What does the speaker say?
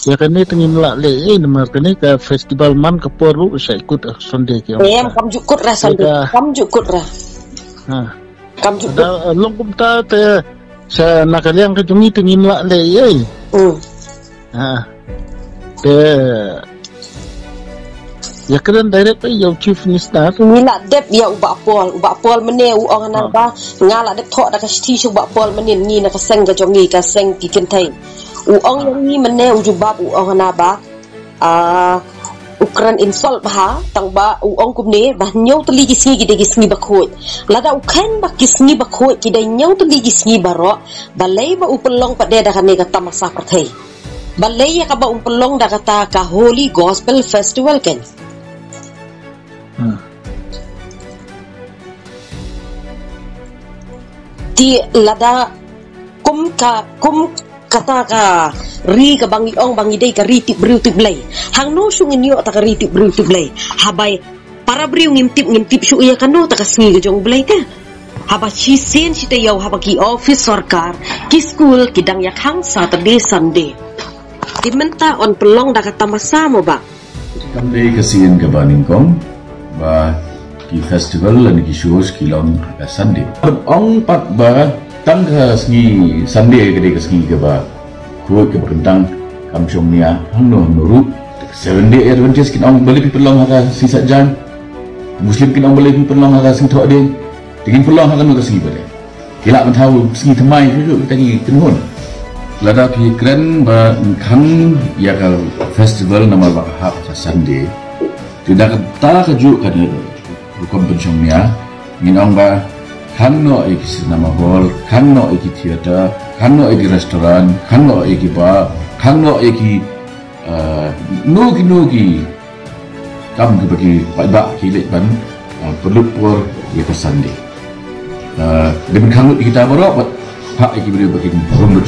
Ya kan ni tengin la le nama kan ni ke festival man ke poru saya ikut sonde ke. Kam jukut ra sonde. Kam jukut ra. Kam jukut. Da longkum ta te sa nakaliang ke jungi tengin la le ye. Te ya kan direct ya chief minister ni la dep ya uba pol mene u ong na ba ngala dep tho da ka sti chu uba pol mene ni na ka seng ka jongi ka seng ki ken thai u ong yang ni mene u jubab u ong na ba ukran insol ba tang ba u ong kum ne ba nyau tli ki singi de ki singi ba khoi la da u khen ba ki singi ba khoi ki de nyau tli ki singi ba ro ba lei ba u pelong pa de da ka ne ka tamasa pra thai ba lei ka ba u pelong da ka ta ka holy gospel festival ken di lada kum kata ka ri ka bangi ong bangi dei ka ri tip briu tip lei hang no sung inyo ta ka ri tip briu tip lei habai para briu ngimtip shu ya kanu ta ka sngi ga jong blei ka haba chi sen chi te yaw haba ki office sarkar ki school ki dang yak hang Saturday Sunday dimenta on pelong da ka tamasa mo ba kamdei kasien ka baning kong ba ki festival lan ki shows ki long ka Sunday ong pat ba tang ka sngi Sunday ka sngi ka ba ko ka bentang kam chong nia hang no nuru 7 day Adventist kin ong bali people long ha si sajang muslim kin ong bali people long ha sing tho ding tingin people long ha no ka sngi ba de kila man thau sngi thamai ju tangi kinhon lada pi kren ba khang ya ka festival nama ba ha Sunday tidak ta ka ju ka de hukum pensiunnya minong ba kanno iki nama hall kanno iki theater kanno iki restoran kanno iki bar kanno iki nugi kam ke bagi ba kilit ban perlu por ya ka Sunday dengan kanut kita berapa pak iki beri bagi rumah